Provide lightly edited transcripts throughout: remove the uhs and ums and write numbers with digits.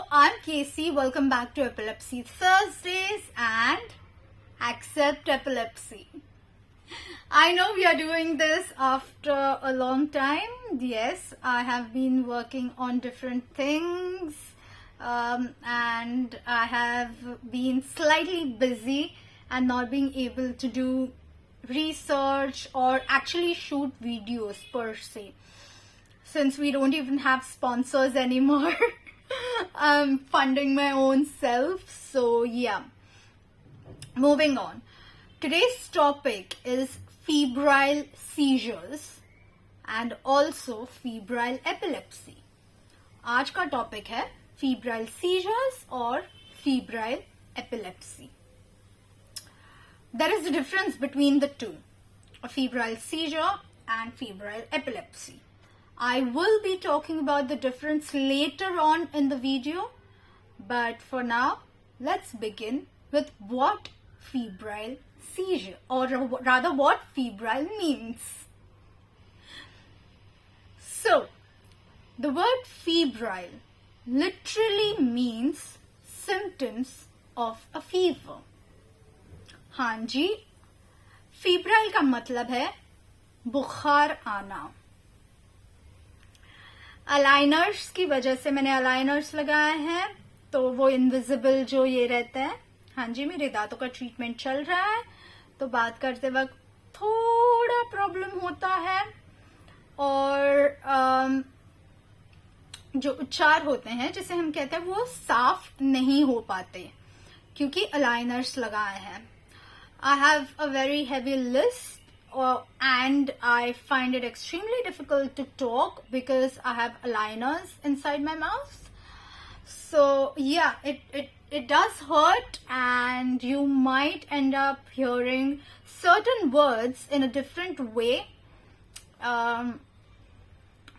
I'm Casey. Welcome back to Epilepsy Thursdays and Accept Epilepsy. I know we are doing this after a long time. Yes, I have been working on different things and I have been slightly busy and not being able to do research or actually shoot videos per se, since we don't even have sponsors anymore. I'm funding my own self. So yeah, moving on. Today's topic is febrile seizures and also febrile epilepsy. आज का topic है febrile seizures और febrile epilepsy. There is a difference between the two, a febrile seizure and febrile epilepsy. I will be talking about the difference later on in the video, but for now, let's begin with what febrile seizure, or rather what febrile means. So, the word febrile literally means symptoms of a fever. हाँ जी, febrile का मतलब है बुखार आना. Aligners की वजह से मैंने अलाइनर्स लगाए हैं, तो वो इनविजिबल जो ये रहता है. हाँ जी, मेरे दांतों का ट्रीटमेंट चल रहा है, तो बात करते वक्त थोड़ा प्रॉब्लम होता है और जो उच्चार होते हैं जिसे हम कहते हैं वो साफ नहीं हो पाते क्योंकि अलाइनर्स लगाए हैं. I have a very heavy lisp and I find it extremely difficult to talk because I have aligners inside my mouth. So yeah, it does hurt and you might end up hearing certain words in a different way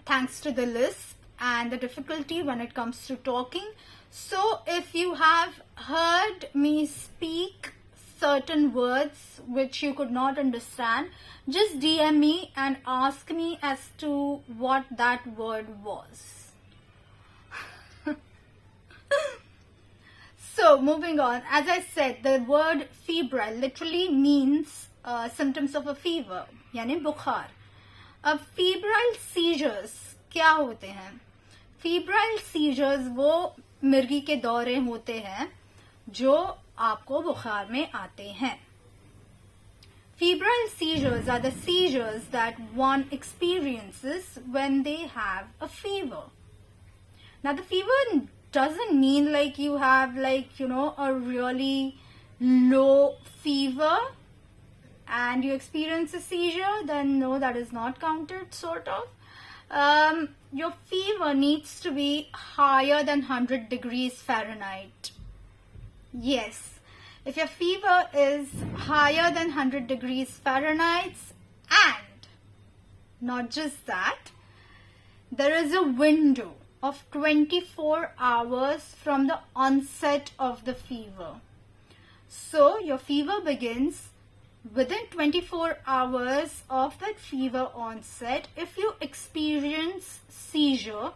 thanks to the lisp and the difficulty when it comes to talking. So if you have heard me speak certain words which you could not understand, just DM me and ask me as to what that word was. So moving on, as I said, the word febrile literally means symptoms of a fever, यानी बुखार. अब febrile seizures क्या होते हैं? Febrile seizures वो मिर्गी के दौरे होते हैं जो आपको बुखार में आते हैं. Febrile seizures are the seizures that one experiences when they have a fever. Now the fever doesn't mean like you have a really low fever and you experience a seizure, then no, that is not counted, sort of. Your fever needs to be higher than 100 degrees Fahrenheit. Yes. If your fever is higher than 100 degrees Fahrenheit, and not just that, there is a window of 24 hours from the onset of the fever. So your fever begins within 24 hours of that fever onset. If you experience seizure,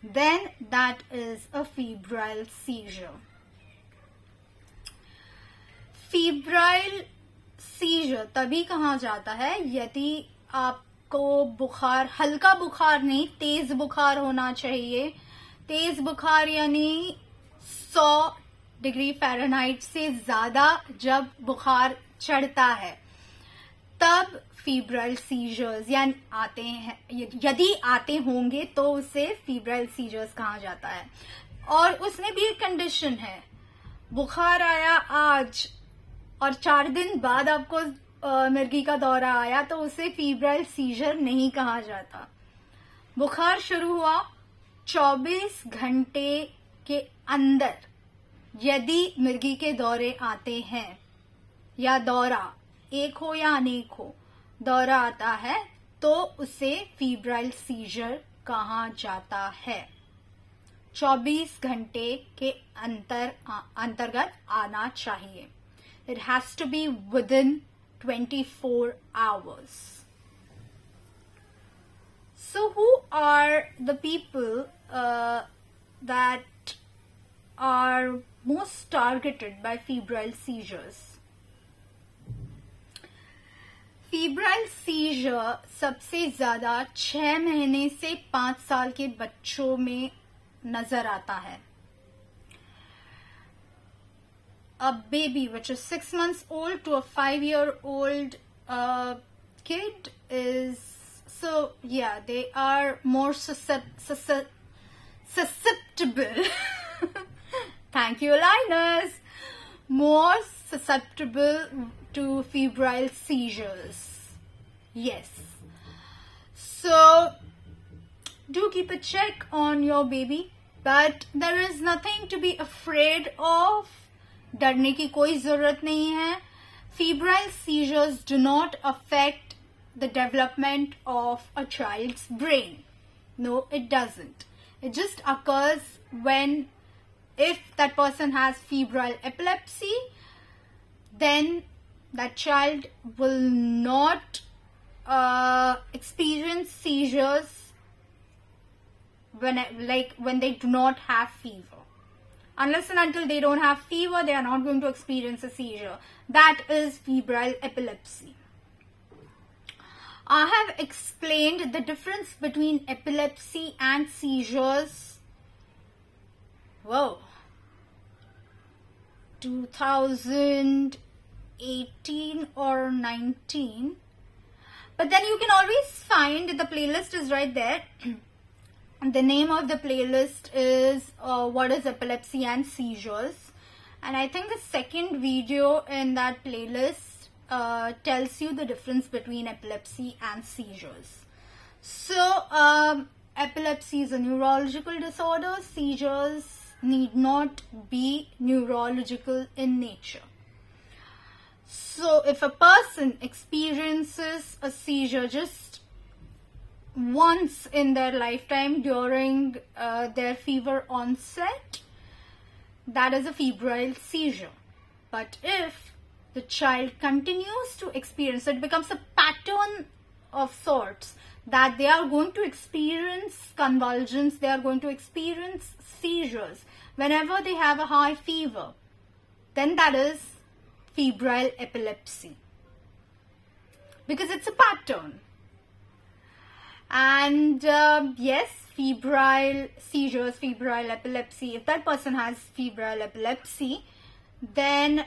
then that is a febrile seizure. Febrile seizure तभी कहा जाता है यदि आपको बुखार, हल्का बुखार नहीं, तेज बुखार होना चाहिए. तेज बुखार यानी 100 डिग्री फ़ारेनहाइट से ज्यादा जब बुखार चढ़ता है तब फेब्राइल सीजर्स यानी आते हैं. यदि आते होंगे तो उसे फेब्राइल सीजर्स कहा जाता है. और उसमें भी एक कंडीशन है, बुखार आया आज और 4 दिन बाद आपको मिर्गी का दौरा आया तो उसे फेब्राइल सीजर नहीं कहा जाता. बुखार शुरू हुआ 24 घंटे के अंदर यदि मिर्गी के दौरे आते हैं या दौरा एक हो या अनेक हो, दौरा आता है तो उसे फेब्राइल सीजर कहा जाता है. 24 घंटे के अंतर्गत आना चाहिए. It has to be within 24 hours. So who are the people that are most targeted by febrile seizures. Febrile seizure सबसे ज्यादा 6 महीने से 5 साल के बच्चों में नजर आता है. A baby which is 6 months old to a 5-year-old kid is, so yeah, they are more susceptible. Thank you, Linus. More susceptible to febrile seizures. Yes. So do keep a check on your baby, but there is nothing to be afraid of. डरने की कोई जरूरत नहीं है. Febrile seizures do not affect the development of a child's brain. No, it doesn't. It just occurs when, if that person has febrile epilepsy, then that child will not experience seizures when they do not have fever. Unless and until they don't have fever, they are not going to experience a seizure. That is febrile epilepsy. I have explained the difference between epilepsy and seizures. 2018 or 19. But then you can always find, the playlist is right there. The name of the playlist is What is Epilepsy and Seizures, and I think the second video in that playlist tells you the difference between epilepsy and seizures. So epilepsy is a neurological disorder. Seizures need not be neurological in nature. So if a person experiences a seizure just once in their lifetime during their fever onset, that is a febrile seizure. But if the child continues to experience, it becomes a pattern of sorts that they are going to experience convulsions, they are going to experience seizures whenever they have a high fever, then that is febrile epilepsy, because it's a pattern. And yes, febrile seizures, febrile epilepsy, if that person has febrile epilepsy, then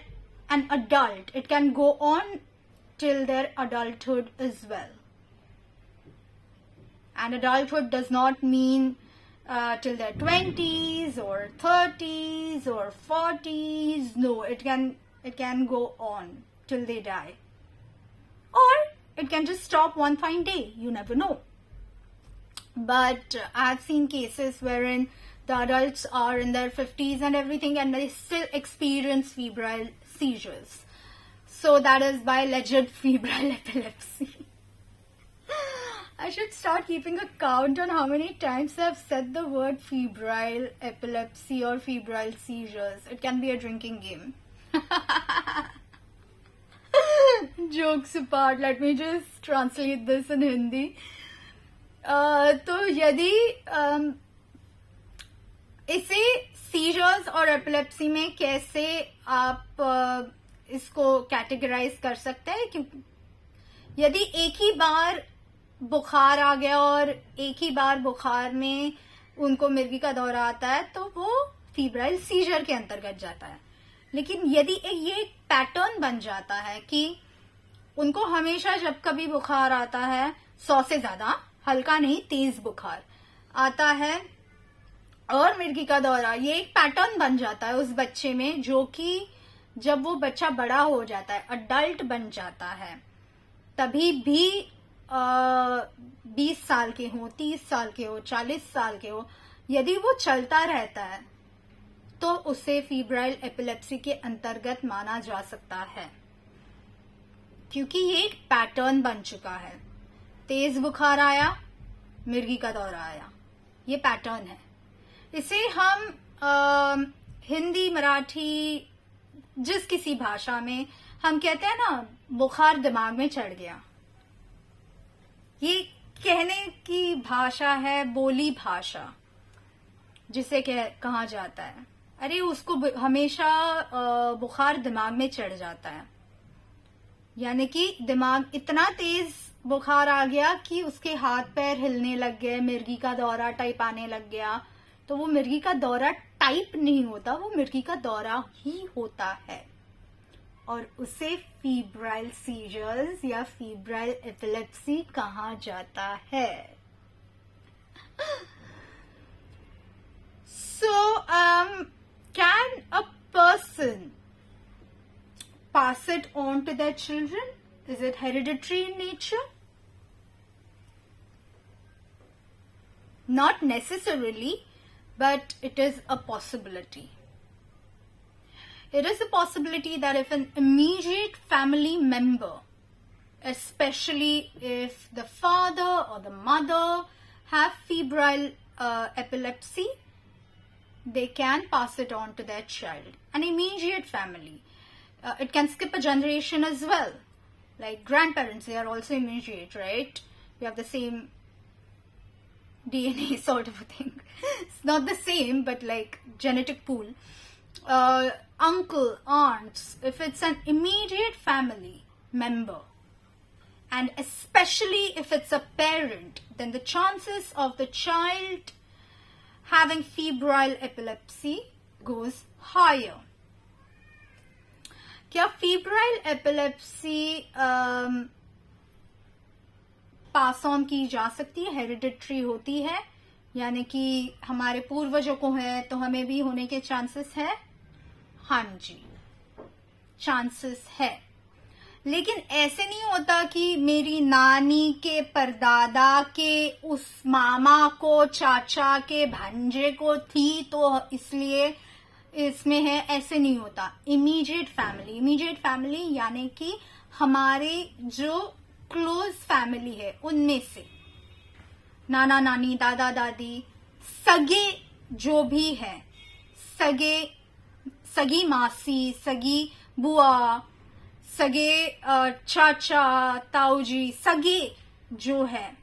an adult, it can go on till their adulthood as well. And adulthood does not mean till their 20s or 30s or 40s. No, it can go on till they die. Or it can just stop one fine day. You never know. But I've seen cases wherein the adults are in their 50s and everything, and they still experience febrile seizures. So that is by alleged febrile epilepsy. I should start keeping a count on how many times I've said the word febrile epilepsy or febrile seizures. It can be a drinking game. Jokes apart, let me just translate this in Hindi. तो यदि इसे seizures और epilepsy में कैसे आप इसको categorise कर सकते हैं, क्योंकि यदि एक ही बार बुखार आ गया और एक ही बार बुखार में उनको मिर्गी का दौरा आता है तो वो फीब्राइल सीजर के अंतर्गत जाता है. लेकिन यदि ये एक पैटर्न बन जाता है कि उनको हमेशा जब कभी बुखार आता है, 100 से ज्यादा, हल्का नहीं तेज बुखार आता है और मिर्गी का दौरा, ये एक पैटर्न बन जाता है उस बच्चे में, जो कि जब वो बच्चा बड़ा हो जाता है, अडल्ट बन जाता है, तभी भी 20 साल के हो, 30 साल के हो, 40 साल के हो, यदि वो चलता रहता है तो उसे फीब्राइल एपिलेप्सी के अंतर्गत माना जा सकता है, क्योंकि ये एक पैटर्न बन चुका है. तेज बुखार आया, मिर्गी का दौरा आया, ये पैटर्न है. इसे हम हिंदी, मराठी, जिस किसी भाषा में हम कहते हैं ना, बुखार दिमाग में चढ़ गया. ये कहने की भाषा है, बोली भाषा जिसे कहा जाता है. अरे उसको हमेशा बुखार दिमाग में चढ़ जाता है, यानी कि दिमाग इतना तेज बुखार आ गया कि उसके हाथ पैर हिलने लग गए, मिर्गी का दौरा टाइप आने लग गया। तो वो मिर्गी का दौरा टाइप नहीं होता, वो मिर्गी का दौरा ही होता है, और उसे फीब्राइल सीजर्स या फीब्राइल एपिलेप्सी कहा जाता है। So, can a person pass it on to their children? Is it hereditary in nature? Not necessarily, but it is a possibility. It is a possibility that if an immediate family member, especially if the father or the mother have febrile epilepsy, they can pass it on to their child. An immediate family. It can skip a generation as well. Like grandparents, they are also immediate, right? We have the same DNA sort of a thing. It's not the same, but like genetic pool. Uncle, aunts, if it's an immediate family member, and especially if it's a parent, then the chances of the child having febrile epilepsy goes higher. क्या फीब्राइल epilepsy pass on की जा सकती है, hereditary होती है, यानी कि हमारे पूर्वजों को है तो हमें भी होने के चांसेस है? हाँ जी, चांसेस है। लेकिन ऐसे नहीं होता कि मेरी नानी के परदादा के उस मामा को, चाचा के भांजे को थी तो इसलिए इसमें है, ऐसे नहीं होता। इमीडिएट फैमिली यानी कि हमारे जो क्लोज फैमिली है उनमें से नाना नानी, दादा दादी, सगे जो भी है, सगी मासी, सगी बुआ, सगे चाचा, ताऊ जी, सगे जो है,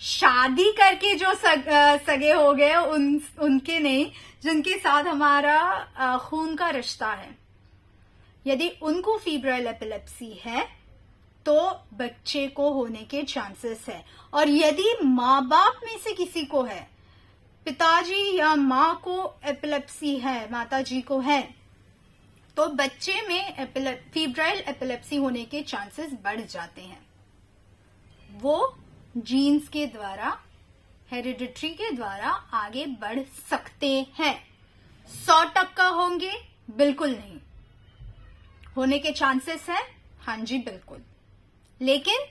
शादी करके जो सगे हो गए उनके नहीं, जिनके साथ हमारा खून का रिश्ता है, यदि उनको फीब्राइल एपिलेप्सी है तो बच्चे को होने के चांसेस है। और यदि माँ बाप में से किसी को है, पिताजी या माँ को एपिलेप्सी है, माता जी को है, तो बच्चे में फीब्राइल एपिलेप्सी होने के चांसेस बढ़ जाते हैं। वो जीन्स के द्वारा, हेरिडिटरी के द्वारा आगे बढ़ सकते हैं। 100% होंगे? बिल्कुल नहीं। होने के चांसेस है? हाँ जी बिल्कुल। लेकिन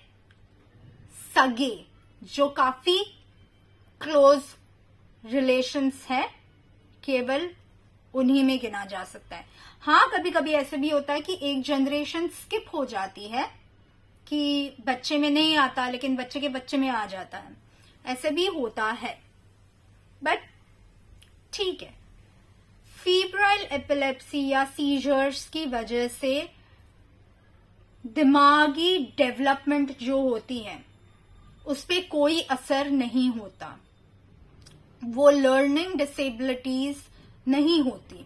सगे जो काफी क्लोज रिलेशंस है, केवल उन्हीं में गिना जा सकता है। हाँ, कभी कभी ऐसे भी होता है कि एक जनरेशन स्किप हो जाती है कि बच्चे में नहीं आता लेकिन बच्चे के बच्चे में आ जाता है, ऐसे भी होता है, बट ठीक है। फीब्राइल एपिलेप्सी या सीजर्स की वजह से दिमागी डेवलपमेंट जो होती है उस पे कोई असर नहीं होता, वो लर्निंग डिसेबिलिटीज नहीं होती।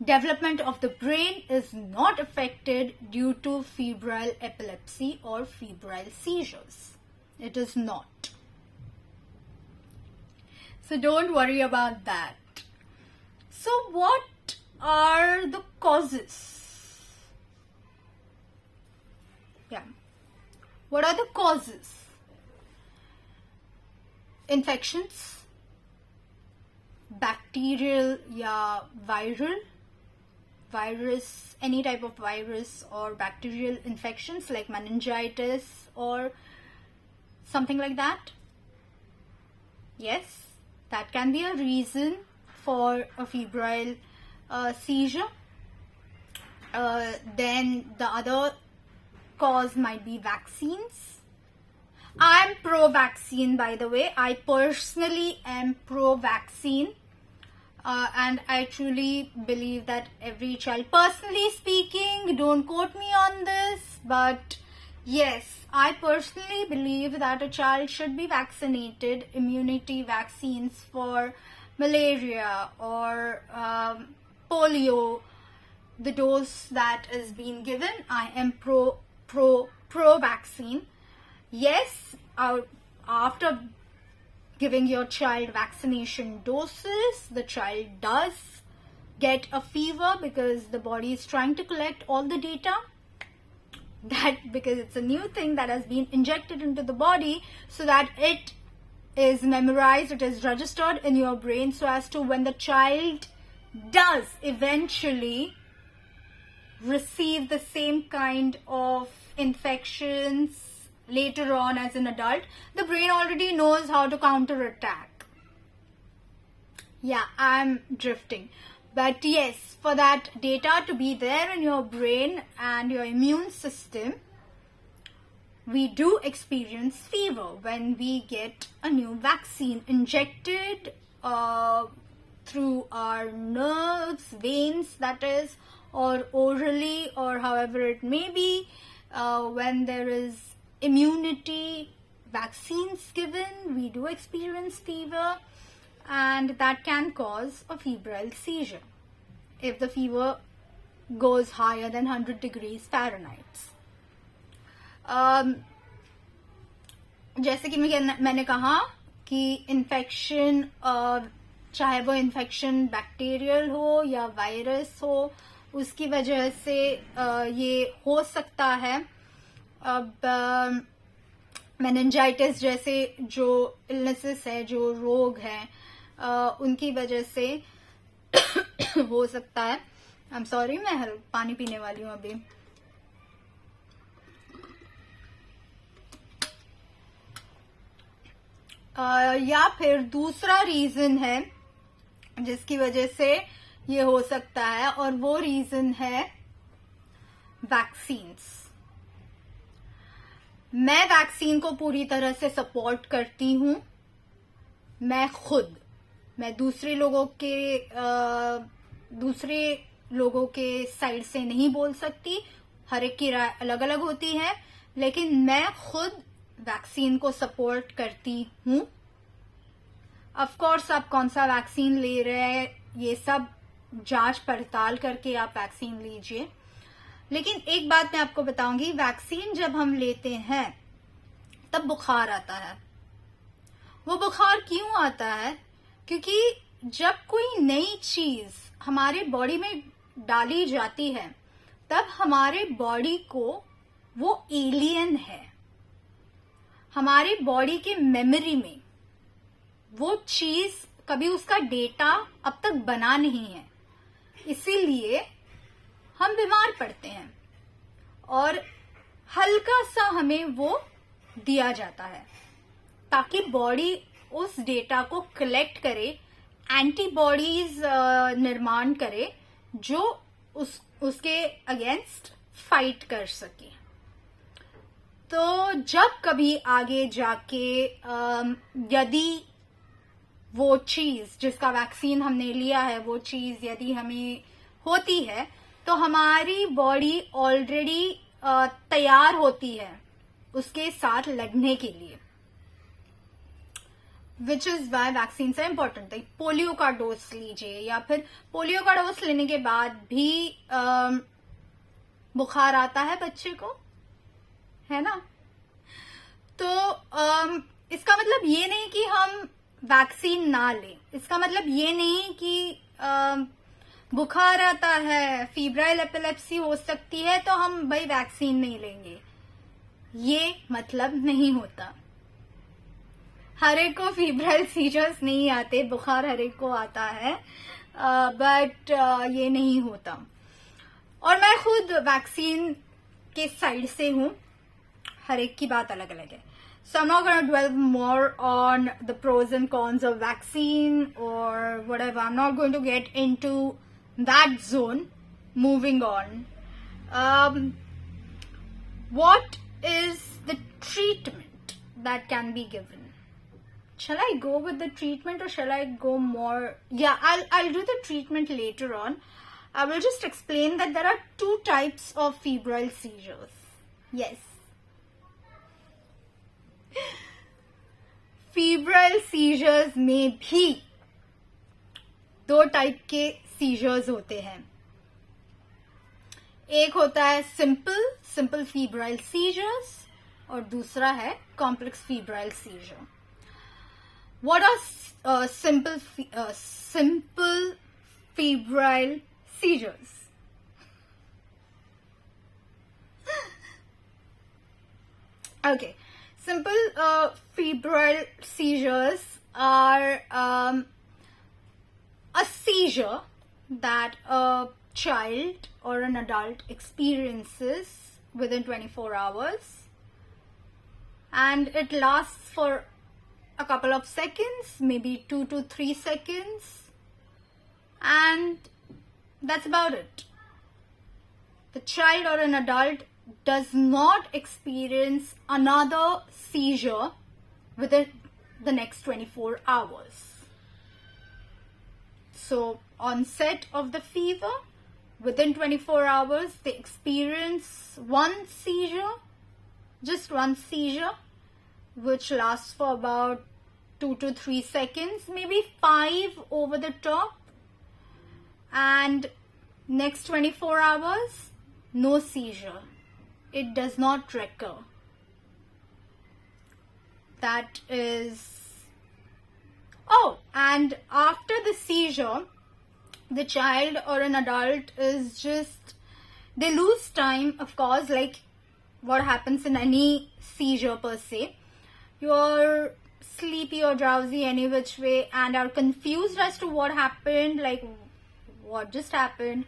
Development of the brain is not affected due to febrile epilepsy or febrile seizures. It is not. So don't worry about that. So what are the causes? Yeah. What are the causes? Infections, bacterial या viral, virus, any type of virus or bacterial infections like meningitis or something like that. Yes, that can be a reason for a febrile seizure. Then the other cause might be vaccines. I'm pro-vaccine, by the way. I personally am pro-vaccine. And I truly believe that every child, personally speaking, don't quote me on this, but yes, I personally believe that a child should be vaccinated, immunity vaccines for malaria or polio, the dose that is being given, I am pro vaccine. Yes, after giving your child vaccination doses, the child does get a fever because the body is trying to collect all the data, that because it's a new thing that has been injected into the body, so that it is memorized, it is registered in your brain, so as to when the child does eventually receive the same kind of infections later on as an adult, the brain already knows how to counterattack. Yeah, I'm drifting. But yes, for that data to be there in your brain and your immune system, we do experience fever when we get a new vaccine injected through our nerves, veins, that is, or orally, or however it may be. When there is immunity vaccines given, we do experience fever, and that can cause a febrile seizure if the fever goes higher than 100 degrees Fahrenheit. जैसे कि मैंने कहा कि infection, चाहे वो infection bacterial हो या virus हो, उसकी वजह से ये हो सकता है. अब मेनिंजाइटिस जैसे जो इलनेसेस है, जो रोग हैं, उनकी वजह से हो सकता है. आई एम सॉरी, मैं पानी पीने वाली हूँ अभी. या फिर दूसरा रीजन है जिसकी वजह से ये हो सकता है, और वो रीजन है वैक्सीन्स. मैं वैक्सीन को पूरी तरह से सपोर्ट करती हूं. मैं दूसरे लोगों के साइड से नहीं बोल सकती, हर एक की राय अलग अलग होती है, लेकिन मैं खुद वैक्सीन को सपोर्ट करती हूं. ऑफ कोर्स आप कौन सा वैक्सीन ले रहे हैं, ये सब जांच पड़ताल करके आप वैक्सीन लीजिए. लेकिन एक बात मैं आपको बताऊंगी, वैक्सीन जब हम लेते हैं तब बुखार आता है. वो बुखार क्यों आता है? क्योंकि जब कोई नई चीज हमारे बॉडी में डाली जाती है, तब हमारे बॉडी को वो एलियन है. हमारी बॉडी के मेमोरी में वो चीज, कभी उसका डेटा अब तक बना नहीं है, इसीलिए हम बीमार पड़ते हैं और हल्का सा हमें वो दिया जाता है ताकि बॉडी उस डेटा को कलेक्ट करे, एंटीबॉडीज निर्माण करे जो उसके अगेंस्ट फाइट कर सके. तो जब कभी आगे जाके यदि वो चीज जिसका वैक्सीन हमने लिया है, वो चीज यदि हमें होती है, तो हमारी बॉडी ऑलरेडी तैयार होती है उसके साथ लड़ने के लिए. विच इज वाई वैक्सीन से इम्पोर्टेंट है. पोलियो का डोज लीजिए, या फिर पोलियो का डोज लेने के बाद भी बुखार आता है बच्चे को, है ना. तो इसका मतलब ये नहीं कि हम वैक्सीन ना लें. इसका मतलब ये नहीं कि बुखार आता है, फीब्राइल एपिलेप्सी हो सकती है, तो हम भाई वैक्सीन नहीं लेंगे. ये मतलब नहीं होता. हर एक को फीब्राइल सीजर्स नहीं आते, बुखार हर एक को आता है, बट ये नहीं होता. और मैं खुद वैक्सीन के साइड से हूं. हर एक की बात अलग अलग है. So I'm not going to dwell more on the pros and cons of vaccine or whatever. I'm not going to get into that zone. Moving on. What is the treatment that can be given? Shall I go with the treatment or shall I go more? Yeah, I'll do the treatment later on. I will just explain that there are two types of febrile seizures. Yes. Febrile seizures में भी दो type के seizures होते हैं. एक होता है simple febrile seizures और दूसरा है complex febrile seizure. What are simple febrile seizures? Okay, simple febrile seizures are a seizure that a child or an adult experiences within 24 hours, and it lasts for a couple of seconds, maybe 2 to 3 seconds, and that's about it. The child or an adult does not experience another seizure within the next 24 hours. So, onset of the fever, within 24 hours, they experience one seizure, just one seizure, which lasts for about 2 to 3 seconds, maybe 5 over the top. And next 24 hours, no seizure. It does not recur. That is... Oh, and after the seizure, the child or an adult is just... They lose time, of course, like what happens in any seizure per se. You're sleepy or drowsy any which way and are confused as to what happened, like what just happened,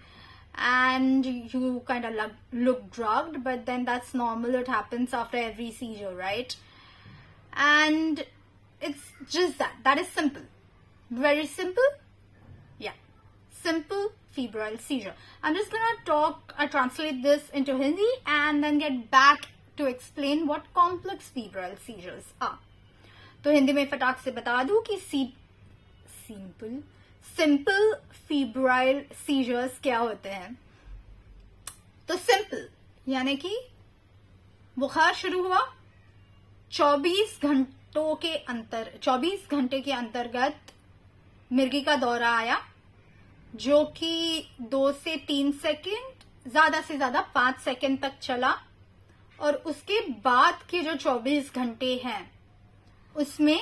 and you kind of look drugged, but then that's normal. It happens after every seizure, right? And it's just that is simple, very simple. Yeah, simple febrile seizure. I'm just gonna translate this into Hindi and then get back to explain what complex febrile seizures are. तो हिंदी में फटाक से बता दूं कि simple febrile seizures क्या होते हैं. तो सिंपल यानी कि बुखार शुरू हुआ, 24 घंटे के अंतर्गत मिर्गी का दौरा आया, जो कि 2 से 3 सेकंड, ज्यादा से ज्यादा 5 सेकंड तक चला, और उसके बाद के जो 24 घंटे हैं उसमें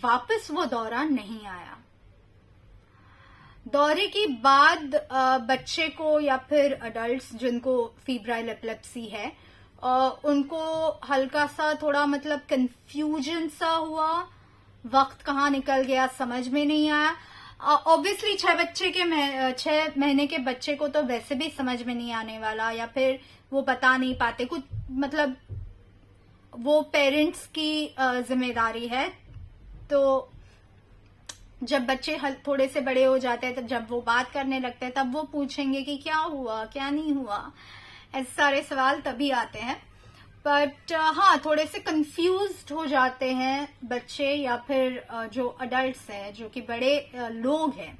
वापस वो दौरा नहीं आया. दौरे के बाद बच्चे को या फिर अडल्ट्स जिनको फीब्राइल एपिलेप्सी है उनको हल्का सा थोड़ा मतलब कंफ्यूजन सा हुआ, वक्त कहाँ निकल गया समझ में नहीं आया. ऑब्वियसली 6 महीने के बच्चे को तो वैसे भी समझ में नहीं आने वाला, या फिर वो बता नहीं पाते कुछ, मतलब वो पेरेंट्स की जिम्मेदारी है. तो जब बच्चे थोड़े से बड़े हो जाते हैं, तब जब वो बात करने लगते हैं, तब वो पूछेंगे कि क्या हुआ क्या नहीं हुआ, ऐसे सारे सवाल तभी आते हैं. बट हाँ, थोड़े से कंफ्यूज्ड हो जाते हैं बच्चे या फिर जो अडल्ट्स हैं, जो कि बड़े लोग हैं,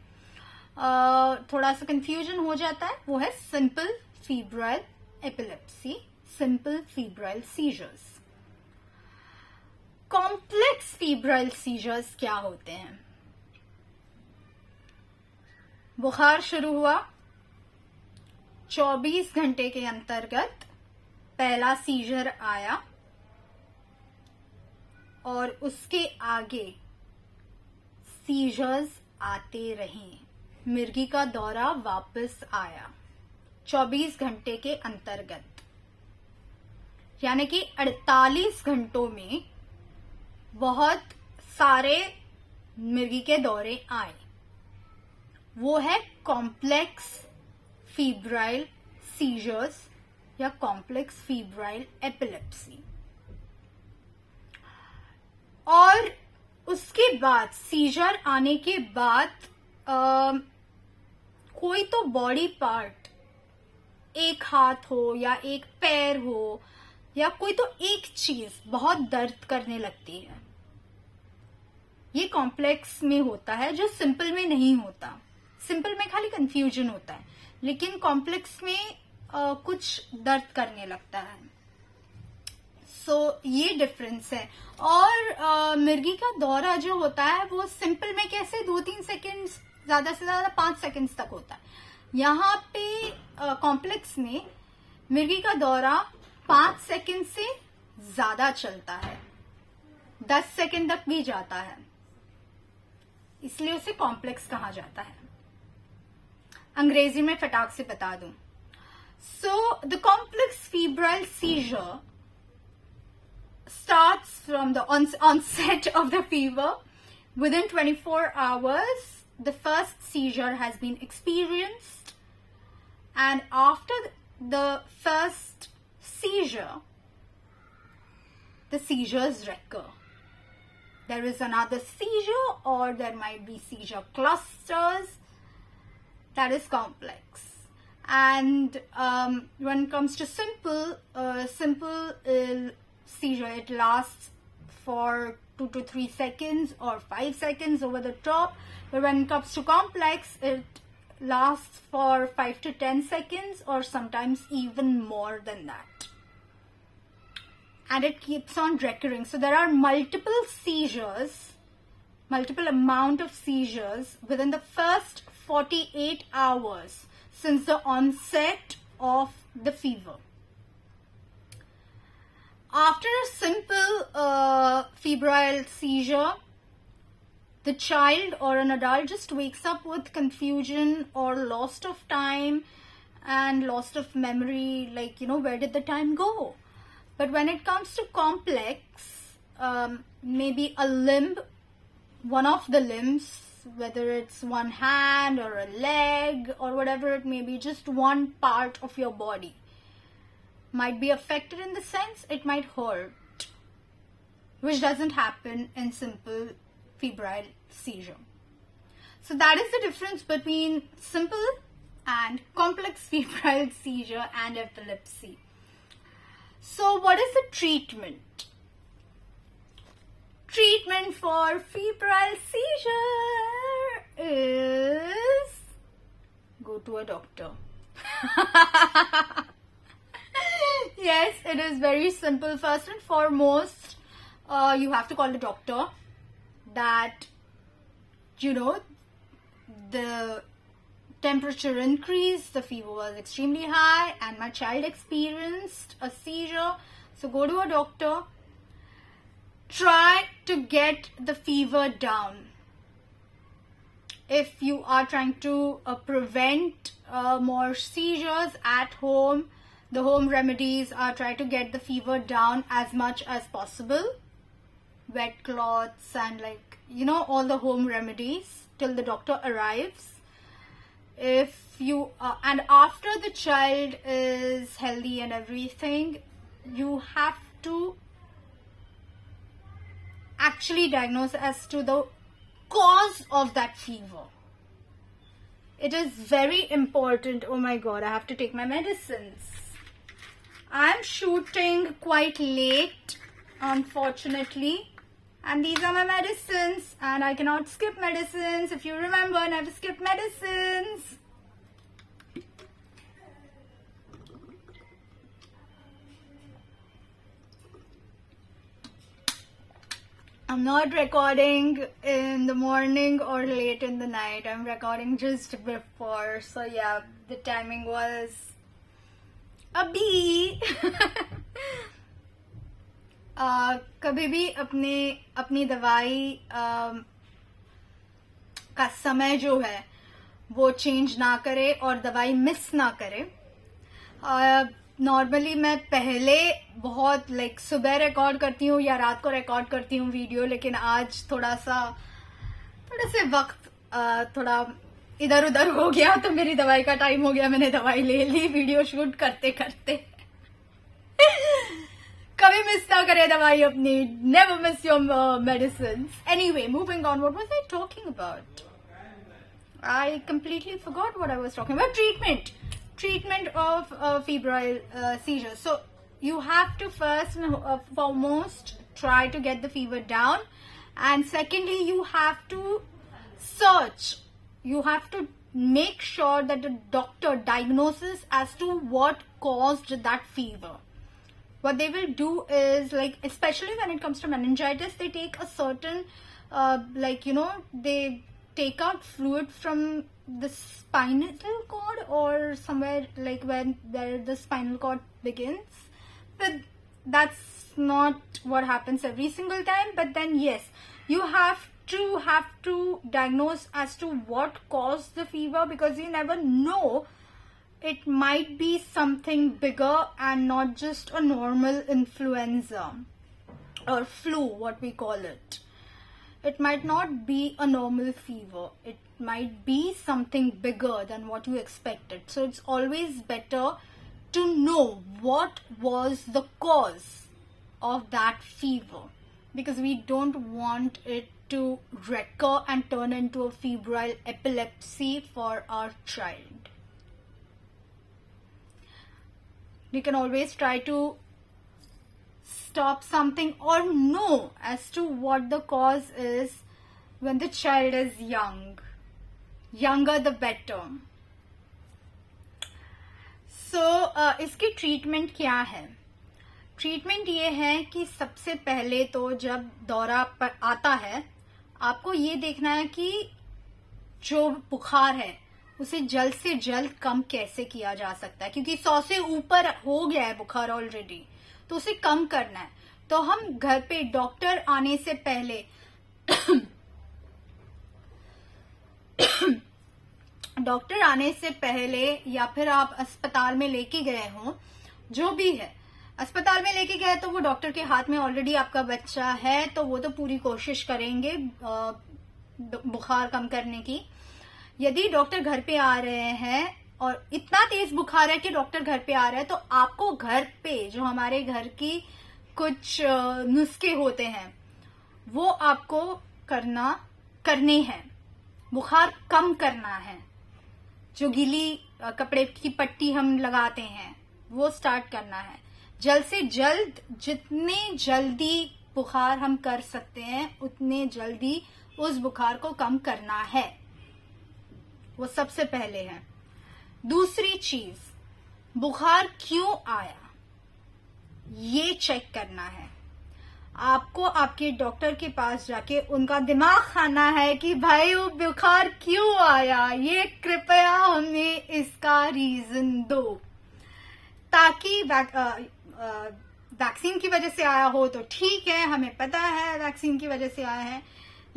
थोड़ा सा कंफ्यूजन हो जाता है. वो है simple febrile epilepsy, simple febrile seizures. Complex febrile seizures क्या होते हैं? बुखार शुरू हुआ, 24 घंटे के अंतर्गत पहला सीजर आया, और उसके आगे सीजर्स आते रहे. मिर्गी का दौरा वापस आया 24 घंटे के अंतर्गत, यानी कि 48 घंटों में बहुत सारे मिर्गी के दौरे आए. वो है कॉम्प्लेक्स फीब्राइल सीजर्स या कॉम्प्लेक्स फीब्राइल एपिलेप्सी. और उसके बाद सीजर आने के बाद कोई तो बॉडी पार्ट, एक हाथ हो या एक पैर हो या कोई तो एक चीज बहुत दर्द करने लगती है. ये कॉम्प्लेक्स में होता है, जो सिंपल में नहीं होता. सिंपल में खाली कंफ्यूजन होता है, लेकिन कॉम्प्लेक्स में कुछ दर्द करने लगता है. सो ये डिफरेंस है. और मिर्गी का दौरा जो होता है वो सिंपल में कैसे 2-3 सेकेंड ज्यादा से ज्यादा 5 सेकंड्स तक होता है। यहाँ पे कॉम्प्लेक्स में मिर्गी का दौरा 5 सेकंड से ज्यादा चलता है, 10 सेकंड तक भी जाता है, इसलिए उसे कॉम्प्लेक्स कहा जाता है। अंग्रेजी में फटाक से बता दूं, so the complex febrile seizure starts from the onset of the fever. Within 24 hours, the first seizure has been experienced, and after the first seizure, the seizures recur. There is another seizure, or there might be seizure clusters. That is complex. And when it comes to simple seizure, it lasts for 2 to 3 seconds or 5 seconds over the top. But when it comes to complex, it lasts for 5 to 10 seconds or sometimes even more than that. And it keeps on recurring. So there are multiple seizures, multiple amount of seizures within the first 48 hours since the onset of the fever. After a simple febrile seizure, the child or an adult just wakes up with confusion or loss of time and loss of memory, like, where did the time go? But when it comes to complex, maybe a limb, one of the limbs, whether it's one hand or a leg or whatever it may be, just one part of your body might be affected in the sense it might hurt, which doesn't happen in simple febrile seizure. So that is the difference between simple and complex febrile seizure and epilepsy. So what is the treatment? Treatment for febrile seizure is go to a doctor. Yes, it is very simple. First and foremost, you have to call the doctor that, the temperature increased, the fever was extremely high, and my child experienced a seizure. So go to a doctor. Try to get the fever down. If you are trying to prevent more seizures at home, the home remedies are try to get the fever down as much as possible. Wet cloths and all the home remedies till the doctor arrives. If you and after the child is healthy and everything, you have to actually diagnose as to the cause of that fever. It is very important. Oh my god, I have to take my medicines. I'm shooting quite late, unfortunately, and these are my medicines, and I cannot skip medicines. If you remember, never skip medicines. I'm not recording in the morning or late in the night. I'm recording just before. So yeah, the timing was अभी कभी भी अपनी दवाई का समय जो है वो चेंज ना करे और दवाई मिस ना करे. नॉर्मली मैं पहले बहुत सुबह रिकॉर्ड करती हूँ या रात को रिकॉर्ड करती हूँ वीडियो, लेकिन आज थोड़े से वक्त थोड़ा इधर उधर हो गया, तो मेरी दवाई का टाइम हो गया, मैंने दवाई ले ली वीडियो शूट करते करते. कभी मिस ना करे दवाई अपनी. Never miss your medicine. Anyway, moving on. What was I talking about? I completely forgot what I was talking about. Treatment of febrile seizures. So you have to first and foremost try to get the fever down, and secondly you have to search. You have to make sure that the doctor diagnoses as to what caused that fever. What they will do is, especially when it comes to meningitis, they take a certain they take out fluid from the spinal cord or somewhere like where the spinal cord begins. But that's not what happens every single time. But then yes, you have to diagnose as to what caused the fever, because you never know. It might be something bigger and not just a normal influenza or flu, what we call it. It might not be a normal fever. It might be something bigger than what you expected. So it's always better to know what was the cause of that fever, because we don't want it to recur and turn into a febrile epilepsy for our child. We can always try to stop something or know as to what the cause is when the child is young. Younger the better. So इसकी treatment क्या है? Treatment ये है कि सबसे पहले तो जब दौरा पर आता है, आपको ये देखना है कि जो बुखार है उसे जल्द से जल्द कम कैसे किया जा सकता है, क्योंकि 100 से ऊपर हो गया है बुखार ऑलरेडी, तो उसे कम करना है. तो हम घर पे डॉक्टर आने से पहले डॉक्टर आने से पहले या फिर आप अस्पताल में लेके गए हो, जो भी है, अस्पताल में लेके गए तो वो डॉक्टर के हाथ में ऑलरेडी आपका बच्चा है, तो वो तो पूरी कोशिश करेंगे बुखार कम करने की. यदि डॉक्टर घर पे आ रहे हैं और इतना तेज बुखार है कि डॉक्टर घर पे आ रहा है, तो आपको घर पे जो हमारे घर की कुछ नुस्खे होते हैं वो आपको करने हैं. बुखार कम करना है. जो गीली कपड़े की पट्टी हम लगाते हैं वो स्टार्ट करना है. जल्द से जल्द, जितने जल्दी बुखार हम कर सकते हैं उतने जल्दी उस बुखार को कम करना है. वो सबसे पहले है. दूसरी चीज, बुखार क्यों आया ये चेक करना है. आपको आपके डॉक्टर के पास जाके उनका दिमाग खाना है कि भाई वो बुखार क्यों आया, ये कृपया हमें इसका रीजन दो. ताकि वैक्सीन की वजह से आया हो तो ठीक है, हमें पता है वैक्सीन की वजह से आया है,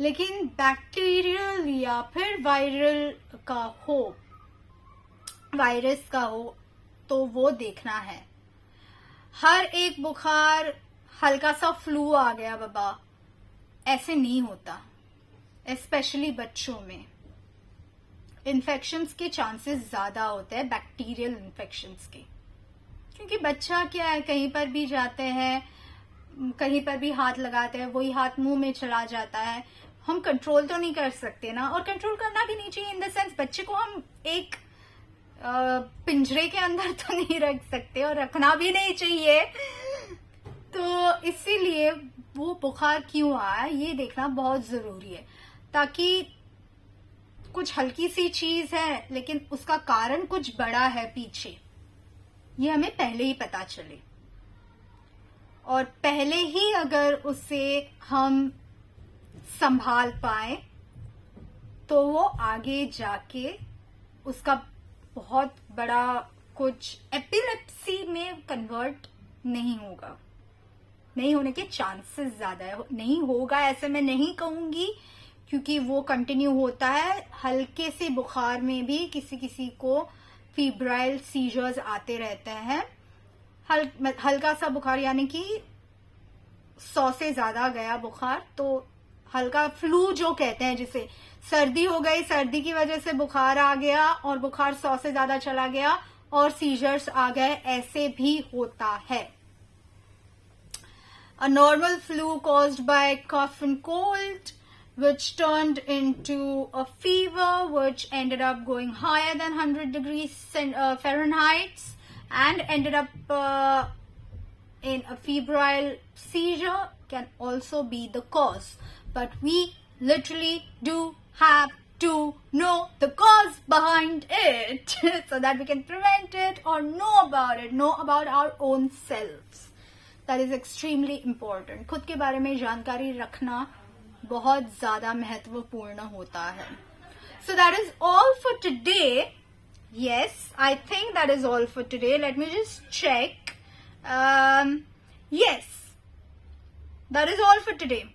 लेकिन बैक्टीरियल या फिर वायरस का हो तो वो देखना है. हर एक बुखार हल्का सा फ्लू आ गया बाबा, ऐसे नहीं होता. स्पेशली बच्चों में इन्फेक्शंस के चांसेस ज्यादा होते हैं, बैक्टीरियल इन्फेक्शंस के, क्योंकि बच्चा क्या है, कहीं पर भी जाते हैं, कहीं पर भी हाथ लगाते हैं, वही हाथ मुंह में चला जाता है. हम कंट्रोल तो नहीं कर सकते ना, और कंट्रोल करना भी नहीं चाहिए. इन द सेंस बच्चे को हम एक पिंजरे के अंदर तो नहीं रख सकते और रखना भी नहीं चाहिए. तो इसीलिए वो बुखार क्यों आया ये देखना बहुत जरूरी है, ताकि कुछ हल्की सी चीज है लेकिन उसका कारण कुछ बड़ा है पीछे, ये हमें पहले ही पता चले. और पहले ही अगर उसे हम संभाल पाए तो वो आगे जाके उसका बहुत बड़ा कुछ एपिलेप्सी में कन्वर्ट नहीं होगा. नहीं होने के चांसेस ज्यादा है. नहीं होगा ऐसे मैं नहीं कहूंगी, क्योंकि वो कंटिन्यू होता है. हल्के से बुखार में भी किसी किसी को फेब्राइल सीजर्स आते रहते हैं. हल्का सा बुखार यानी कि 100 से ज्यादा गया बुखार तो हल्का फ्लू जो कहते हैं, जिसे सर्दी हो गई, सर्दी की वजह से बुखार आ गया और बुखार 100 से ज्यादा चला गया और सीजर्स आ गए, ऐसे भी होता है. A normal flu caused by cough and cold, which turned into a fever, which ended up going higher than 100 degrees Fahrenheit and ended up in a febrile seizure, can also be the cause. But we literally do have to know the cause behind it so that we can prevent it or know about our own selves. That is extremely important. खुद के बारे में जानकारी रखना बहुत ज्यादा महत्वपूर्ण होता है. So that is all for today. Yes, I think that is all for today. Let me just check. Yes, that is all for today.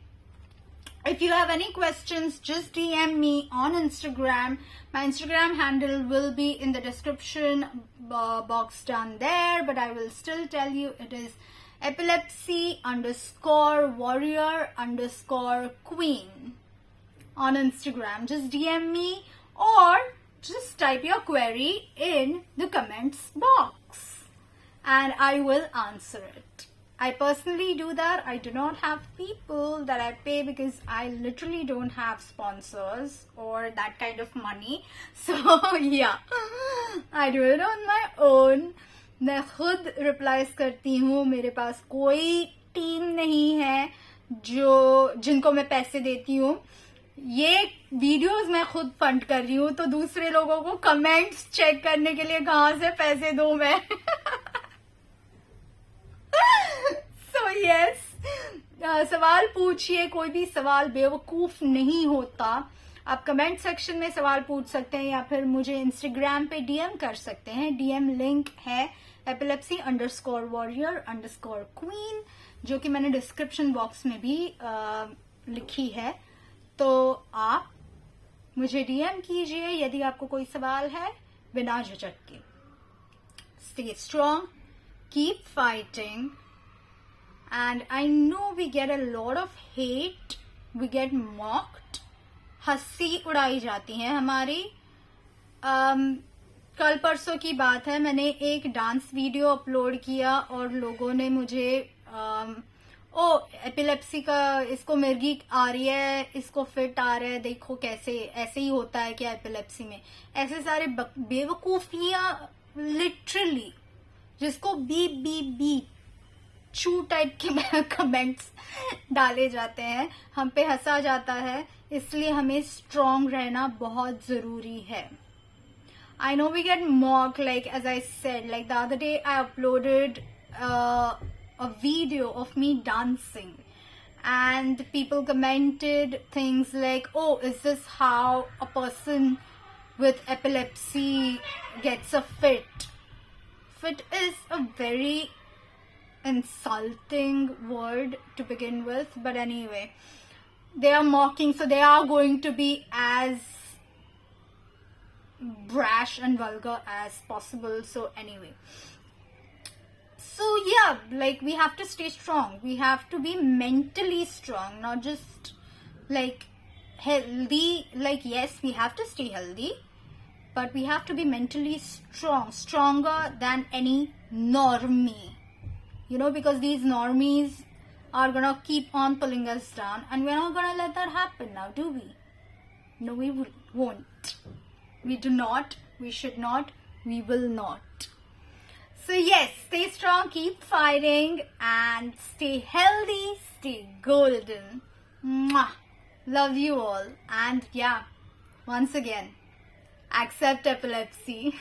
If you have any questions, just DM me on Instagram. My Instagram handle will be in the description box down there, but I will still tell you it is epilepsy_warrior_queen on Instagram. Just DM me or just type your query in the comments box and I will answer it. I personally do that. I do not have people that I pay because I literally don't have sponsors or that kind of money. So yeah, I do it on my own. मैं खुद replies करती हूँ. मेरे पास कोई team नहीं है जिनको मैं पैसे देती हूँ. ये वीडियोस मैं खुद फंड कर रही हूँ, तो दूसरे लोगों को कमेंट्स चेक करने के लिए कहाँ से पैसे दूं मैं. यस, सवाल पूछिए. कोई भी सवाल बेवकूफ नहीं होता. आप कमेंट सेक्शन में सवाल पूछ सकते हैं या फिर मुझे इंस्टाग्राम पे डीएम कर सकते हैं. डीएम लिंक है epilepsy_warrior_queen, जो कि मैंने डिस्क्रिप्शन बॉक्स में भी लिखी है. तो आप मुझे डीएम कीजिए यदि आपको कोई सवाल है, बिना झिझक के. Stay strong, keep fighting. And I know we get a lot of hate, we get mocked, हंसी उड़ाई जाती है हमारी. कल परसों की बात है, मैंने एक डांस वीडियो अपलोड किया और लोगों ने मुझे एपिलेप्सी का, इसको मिर्गी आ रही है, इसको फिट आ रहा है, देखो कैसे ऐसे ही होता है क्या एपिलेप्सी में. ऐसे सारे बेवकूफियां लिटरली, जिसको बीप बीप बीप चू टाइप के कमेंट्स डाले जाते हैं, हम पे हंसा जाता है. इसलिए हमें स्ट्रांग रहना बहुत जरूरी है. I know we get mocked, like as I said, like the other day I uploaded a video of me dancing and people commented things like, oh, is this how a person with epilepsy gets a fit? Fit is a very insulting word to begin with, but anyway, they are mocking, so they are going to be as brash and vulgar as possible. So anyway, so yeah, like we have to stay strong. We have to be mentally strong, not just like healthy. Like yes, we have to stay healthy, but we have to be mentally strong, stronger than any normie. You know, because these normies are gonna keep on pulling us down, and we're not gonna let that happen now, do we? No, we won't. We do not, we should not, we will not. So yes, stay strong, keep fighting, and stay healthy, stay golden. Mwah. Love you all. And yeah, once again, accept epilepsy.